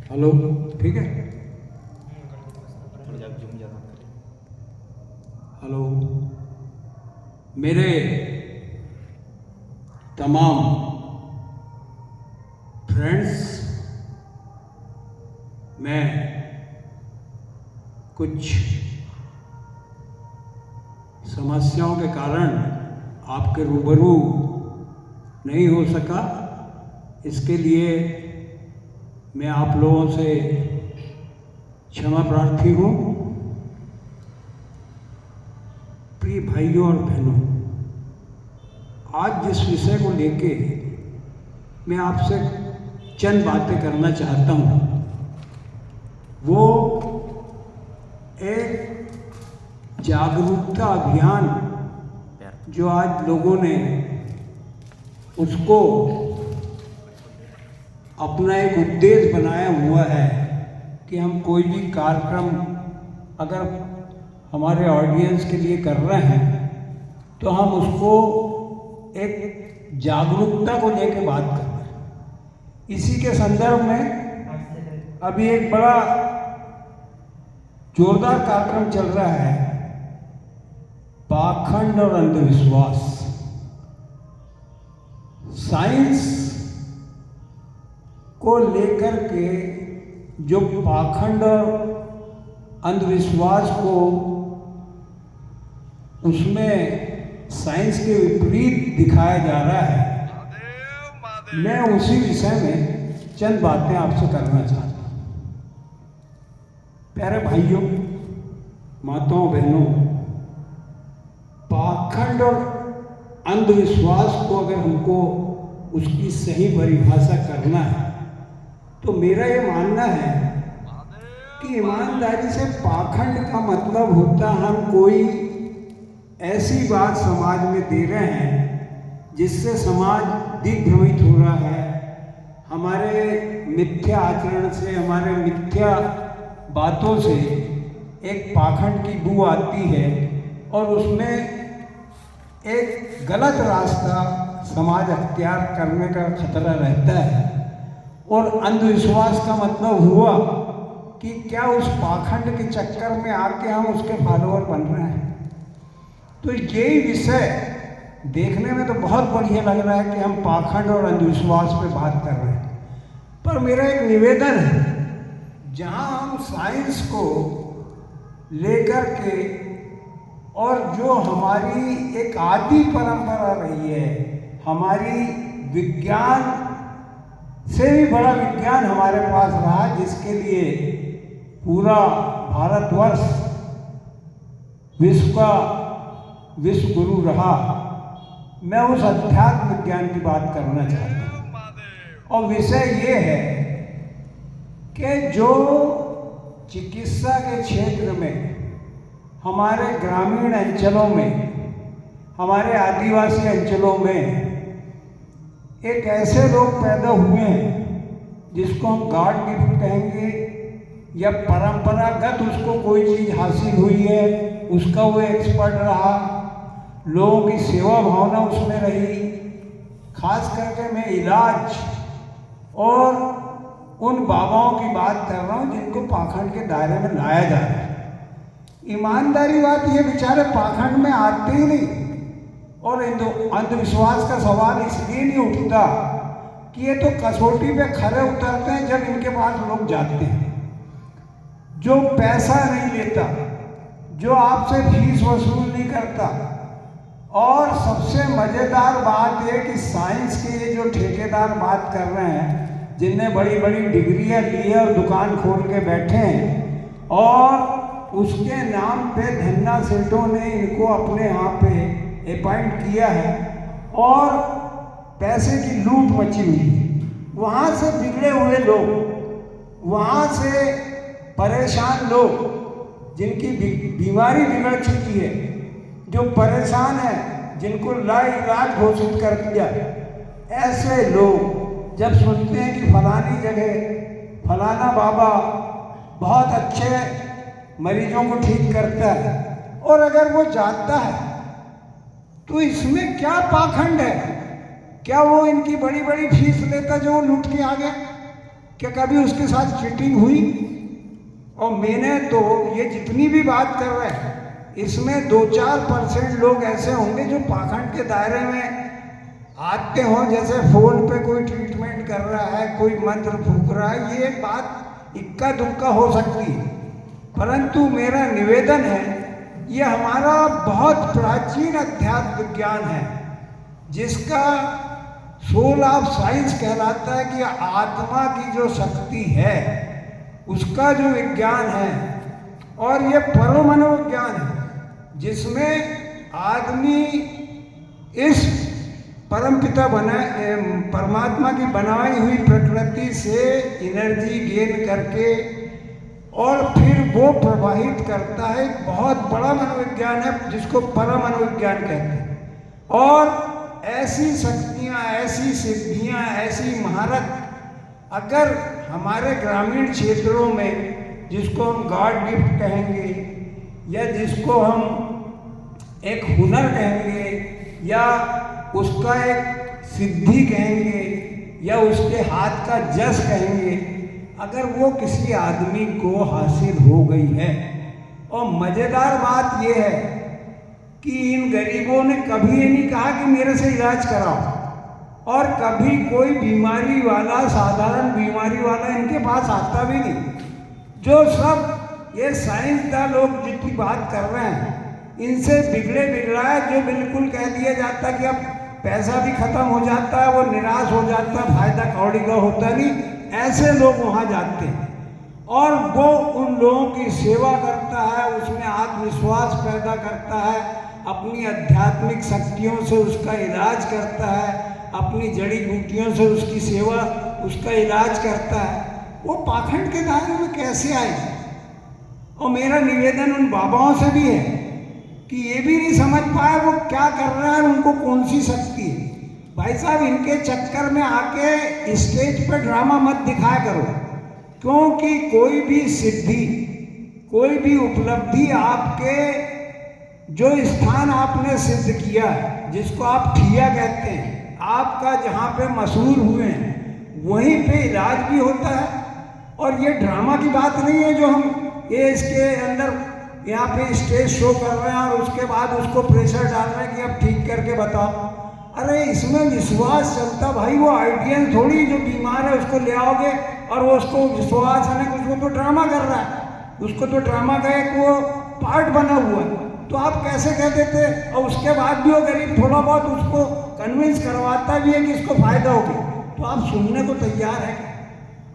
Hello, ठीक है। Hello, मेरे तमाम फ्रेंड्स, मैं कुछ समस्याओं के कारण आपके रूबरू नहीं हो सका। इसके लिए मैं आप लोगों से क्षमा प्रार्थी हूँ। प्रिय भाइयों और बहनों, आज जिस विषय को लेके मैं आपसे चंद बातें करना चाहता हूँ, वो एक जागरूकता अभियान जो आज लोगों ने उसको अपना एक उद्देश्य बनाया हुआ है कि हम कोई भी कार्यक्रम अगर हमारे ऑडियंस के लिए कर रहे हैं तो हम उसको एक जागरूकता को लेकर बात कर रहे हैं। इसी के संदर्भ में अभी एक बड़ा जोरदार कार्यक्रम चल रहा है, पाखंड और अंधविश्वास। साइंस को लेकर के जो पाखंड और अंधविश्वास को उसमें साइंस के विपरीत दिखाया जा रहा है, मैं उसी विषय में चंद बातें आपसे करना चाहता हूँ। प्यारे भाइयों, माताओं, बहनों, पाखंड और अंधविश्वास को अगर हमको उसकी सही परिभाषा करना है तो मेरा ये मानना है कि ईमानदारी से पाखंड का मतलब होता हम कोई ऐसी बात समाज में दे रहे हैं जिससे समाज दिग्भ्रमित हो रहा है, हमारे मिथ्या आचरण से, हमारे मिथ्या बातों से एक पाखंड की बू आती है और उसमें एक गलत रास्ता समाज अख्तियार करने का खतरा रहता है। और अंधविश्वास का मतलब हुआ कि क्या उस पाखंड के चक्कर में आके हम उसके फॉलोअर बन रहे हैं। तो यही विषय देखने में तो बहुत बढ़िया लग रहा है कि हम पाखंड और अंधविश्वास पे बात कर रहे हैं, पर मेरा एक निवेदन है, जहां हम साइंस को लेकर के और जो हमारी एक आदि परंपरा रही है, हमारी विज्ञान से भी बड़ा विज्ञान हमारे पास रहा, जिसके लिए पूरा भारतवर्ष विश्व का विश्व गुरु रहा, मैं उस अध्यात्म विज्ञान की बात करना चाहता हूँ। और विषय ये है कि जो चिकित्सा के क्षेत्र में हमारे ग्रामीण अंचलों में, हमारे आदिवासी अंचलों में एक ऐसे लोग पैदा हुए हैं जिसको हम गॉड गिफ्ट कहेंगे या परंपरागत उसको कोई चीज़ हासिल हुई है, उसका वो एक्सपर्ट रहा, लोगों की सेवा भावना उसमें रही। खास करके मैं इलाज और उन बाबाओं की बात कर रहा हूँ जिनको पाखंड के दायरे में लाया जा रहा है। ईमानदारी बात ये, बेचारे पाखंड में आते ही नहीं। और अंधविश्वास का सवाल इसलिए नहीं उठता कि ये तो कसौटी पे खरे उतरते हैं जब इनके पास लोग जाते हैं। जो पैसा नहीं लेता, जो आपसे फीस वसूल नहीं करता, और सबसे मज़ेदार बात है कि साइंस के ये जो ठेकेदार बात कर रहे हैं, जिनने बड़ी बड़ी डिग्रियां ली है और दुकान खोल के बैठे हैं, और उसके नाम पे धन्ना सेठों ने इनको अपने यहाँ पे अपॉइंट किया है और पैसे की लूट मची हुई है। वहाँ से बिगड़े हुए लोग, वहाँ से परेशान लोग, जिनकी बीमारी बिगड़ चुकी है, जो परेशान है, जिनको लाइलाज घोषित कर दिया, ऐसे लोग जब सुनते हैं कि फलानी जगह फलाना बाबा बहुत अच्छे मरीजों को ठीक करता है, और अगर वो जाता है तो इसमें क्या पाखंड है? क्या वो इनकी बड़ी बड़ी फीस लेता जो वो लूट के आ गया? क्या कभी उसके साथ चीटिंग हुई? और मैंने तो ये जितनी भी बात कर रहे हैं इसमें 2-4% लोग ऐसे होंगे जो पाखंड के दायरे में आते हों, जैसे फोन पे कोई ट्रीटमेंट कर रहा है, कोई मंत्र फूंक रहा है। ये बात इक्का दुक्का हो सकती है, परंतु मेरा निवेदन है, ये हमारा बहुत प्राचीन अध्यात्म विज्ञान है जिसका सोल ऑफ साइंस कहलाता है कि आत्मा की जो शक्ति है उसका जो विज्ञान है, और ये परम मनोविज्ञान है जिसमें आदमी इस परमपिता परमात्मा की बनाई हुई प्रकृति से एनर्जी गेन करके और फिर वो प्रवाहित करता है। एक बहुत बड़ा मनोविज्ञान है जिसको परम मनोविज्ञान कहते हैं। और ऐसी शक्तियाँ, ऐसी सिद्धियाँ, ऐसी महारत अगर हमारे ग्रामीण क्षेत्रों में, जिसको हम गॉड गिफ्ट कहेंगे या जिसको हम एक हुनर कहेंगे या उसका एक सिद्धि कहेंगे या उसके हाथ का जस कहेंगे, अगर वो किसी आदमी को हासिल हो गई है, और मज़ेदार बात ये है कि इन गरीबों ने कभी ये नहीं कहा कि मेरे से इलाज कराओ, और कभी कोई बीमारी वाला, साधारण बीमारी वाला इनके पास आता भी नहीं। जो सब ये साइंसदान लोग जितनी बात कर रहे हैं इनसे बिगड़ा है, जो बिल्कुल कह दिया जाता है कि अब पैसा भी खत्म हो जाता है, वो निराश हो जाता है, फायदा कौड़ी का होता नहीं, ऐसे लोग वहाँ जाते हैं और वो उन लोगों की सेवा करता है, उसमें आत्मविश्वास पैदा करता है, अपनी आध्यात्मिक शक्तियों से उसका इलाज करता है, अपनी जड़ी बूटियों से उसकी सेवा, उसका इलाज करता है। वो पाखंड के दायरे में कैसे आए? और मेरा निवेदन उन बाबाओं से भी है कि ये भी नहीं समझ पाए वो क्या कर रहा है, उनको कौन सी शक्ति है। भाई साहब, इनके चक्कर में आके स्टेज पर ड्रामा मत दिखाया करो, क्योंकि कोई भी सिद्धि, कोई भी उपलब्धि आपके जो स्थान आपने सिद्ध किया है, जिसको आप ठिया कहते हैं, आपका जहाँ पे मशहूर हुए हैं वहीं पे इलाज भी होता है। और ये ड्रामा की बात नहीं है जो हम ये इसके अंदर यहाँ पे स्टेज शो कर रहे हैं और उसके बाद उसको प्रेशर डाल रहे हैं कि अब ठीक करके बताओ। अरे इसमें विश्वास चलता भाई, वो आइडियंस थोड़ी जो बीमार है उसको ले आओगे और वो उसको विश्वास है, उसको तो ड्रामा कर रहा है, उसको तो ड्रामा का एक वो पार्ट बना हुआ है, तो आप कैसे कह देते? और उसके बाद भी वो गरीब थोड़ा बहुत उसको कन्विंस करवाता भी है कि इसको फायदा होगा, तो आप सुनने को तैयार है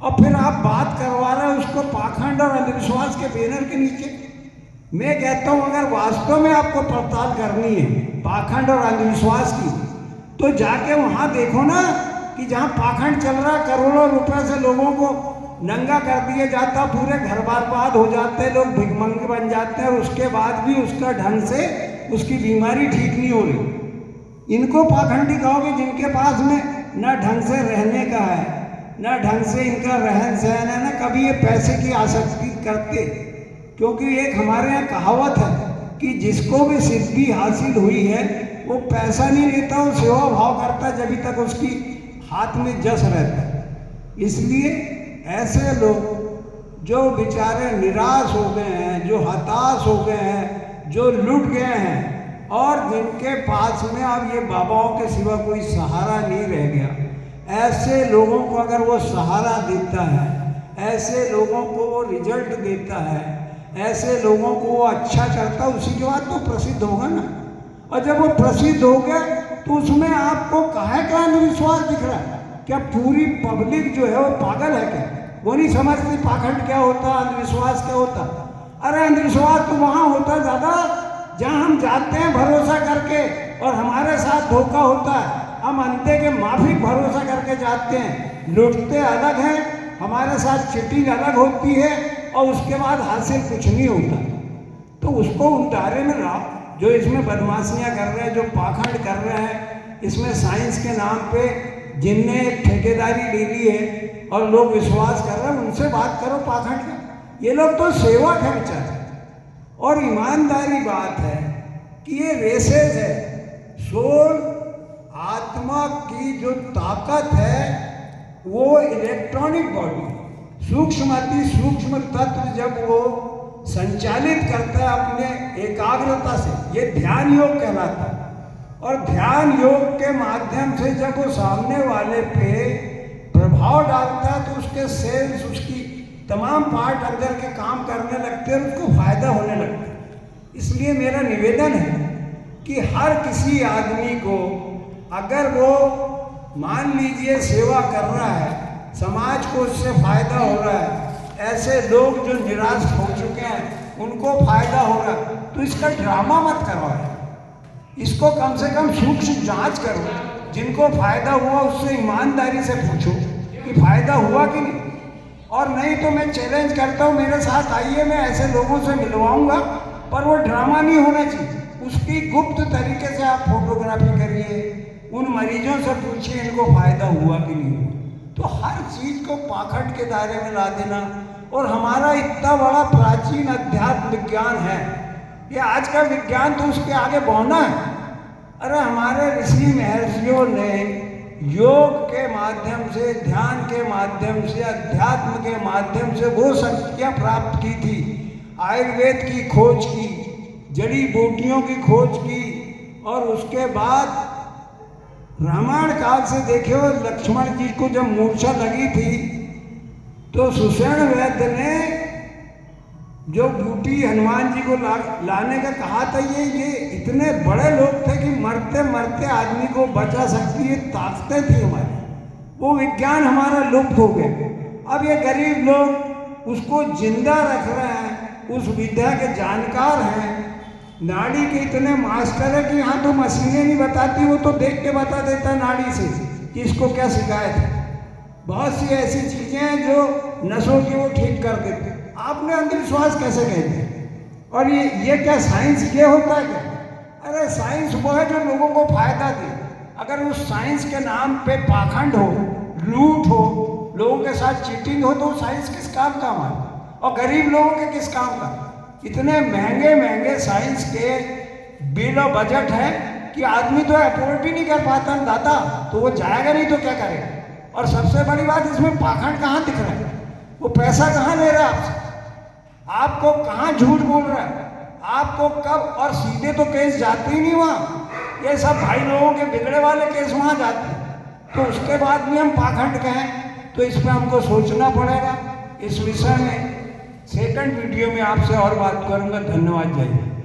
और फिर आप बात करवा रहे हैं उसको पाखंड और अंधविश्वास के बैनर के नीचे। मैं कहता हूं अगर वास्तव में आपको पड़ताल करनी है पाखंड और अंधविश्वास की, तो जाके वहां देखो ना कि जहां पाखंड चल रहा है, करोड़ों रुपए से लोगों को नंगा कर दिया जाता, पूरे घर बार बर्बाद हो जाते हैं, लोग भिखमंगे बन जाते हैं और उसके बाद भी उसका ढंग से उसकी बीमारी ठीक नहीं हो रही। इनको पाखंडी कहोगे जिनके पास में न ढंग से रहने का है, न ढंग से इनका रहन सहन है, न कभी ये पैसे की आसक्ति करते। क्योंकि एक हमारे यहाँ कहावत है कि जिसको भी सिद्धि हासिल हुई है वो पैसा नहीं लेता, वो सेवा भाव करता है जब तक उसकी हाथ में जस रहता है। इसलिए ऐसे लोग जो बेचारे निराश हो गए हैं, जो हताश हो गए हैं, जो लुट गए हैं और जिनके पास में अब ये बाबाओं के सिवा कोई सहारा नहीं रह गया, ऐसे लोगों को अगर वो सहारा देता है, ऐसे लोगों को वो रिजल्ट देता है, ऐसे लोगों को वो अच्छा करता है, उसी के बाद तो प्रसिद्ध होगा ना। और जब वो प्रसिद्ध हो गया तो उसमें आपको काहे का अंधविश्वास दिख रहा है? क्या पूरी पब्लिक जो है वो पागल है क्या? वो नहीं समझती पाखंड क्या होता, अंधविश्वास क्या होता। अरे अंधविश्वास तो वहाँ होता ज़्यादा जहाँ हम जाते हैं भरोसा करके और हमारे साथ धोखा होता है। हम अंधे के माफिक भरोसा करके जाते हैं, लुटते अलग हैं, हमारे साथ चीटिंग अलग होती है और उसके बाद हासिल कुछ नहीं होता। तो उसको उन दायरे में लाओ जो इसमें बदमाशियाँ कर रहे हैं, जो पाखंड कर रहे हैं, इसमें साइंस के नाम पे जिनने एक ठेकेदारी ले ली है और लोग विश्वास कर रहे हैं, उनसे बात करो पाखंड का। ये लोग तो सेवक है बेचारे। और ईमानदारी बात है कि ये रेसेस है, सोल आत्मा की जो ताकत है वो इलेक्ट्रॉनिक बॉडी, सूक्ष्म अति सूक्ष्म तत्व जब वो संचालित करता है अपने एकाग्रता से, ये ध्यान योग कहलाता है। और ध्यान योग के माध्यम से जब वो सामने वाले पे प्रभाव डालता है तो उसके सेल्स, उसकी तमाम पार्ट अंदर के काम करने लगते हैं, उसको फायदा होने लगता है। इसलिए मेरा निवेदन है कि हर किसी आदमी को, अगर वो मान लीजिए सेवा कर रहा है, समाज को उससे फायदा हो रहा है, ऐसे लोग जो निराश हो चुके हैं उनको फायदा हो रहा है, तो इसका ड्रामा मत करवाओ, इसको कम से कम सूक्ष्म जांच करो। जिनको फायदा हुआ उससे ईमानदारी से पूछो कि फायदा हुआ कि नहीं, और नहीं तो मैं चैलेंज करता हूँ, मेरे साथ आइए, मैं ऐसे लोगों से मिलवाऊंगा, पर वो ड्रामा नहीं होना चाहिए। उसकी गुप्त तरीके से आप फोटोग्राफी करिए, उन मरीजों से पूछिए इनको फायदा हुआ कि नहीं हुआ। तो हर चीज को पाखंड के दायरे में ला देना, और हमारा इतना बड़ा प्राचीन अध्यात्म विज्ञान है, ये आज का विज्ञान तो उसके आगे बौना है। अरे हमारे ऋषि महर्षियों ने योग के माध्यम से, ध्यान के माध्यम से, अध्यात्म के माध्यम से वो शक्तियाँ प्राप्त की थी। आयुर्वेद की खोज की, जड़ी बूटियों की खोज की, और उसके बाद रामायण काल से देखे हो, लक्ष्मण जी को जब मूर्छा लगी थी तो सुषेण वैद्य ने जो बूटी हनुमान जी को लाने का कहा था, ये इतने बड़े लोग थे कि मरते मरते आदमी को बचा सकती है ताकतें थी हमारी, वो विज्ञान हमारा लुप्त हो गया। अब ये गरीब लोग उसको जिंदा रख रहे हैं, उस विद्या के जानकार हैं, नाड़ी के इतने मास्टर है कि यहाँ तो मशीनें नहीं बताती, वो तो देख के बता देता नाड़ी से कि इसको क्या शिकायत है। बहुत सी ऐसी चीजें हैं जो नसों की वो ठीक कर देते। आपने अंधविश्वास कैसे कहते? और ये क्या साइंस ये होता है क्या? अरे साइंस वो है जो लोगों को फायदा दे। अगर उस साइंस के नाम पे पाखंड हो, लूट हो, लोगों के साथ चीटिंग हो, तो साइंस किस काम का हमारा, और गरीब लोगों के किस काम का? इतने महंगे महंगे साइंस के बिल और बजट है कि आदमी तो अफोर्ड ही नहीं कर पाता दादा, तो वो जाएगा नहीं तो क्या करेगा। और सबसे बड़ी बात, इसमें पाखंड कहाँ दिख रहा है? वो पैसा कहाँ ले रहा है आपसे? आपको कहाँ झूठ बोल रहा है? आपको कब? और सीधे तो केस जाते ही नहीं वहाँ, ये सब भाई लोगों के बिगड़े वाले केस वहाँ जाते हैं। तो उसके बाद भी हम पाखंड कहें, तो इस पर हमको सोचना पड़ेगा। इस विषय में सेकंड वीडियो में आपसे और बात करूंगा। धन्यवाद। जय हिंद।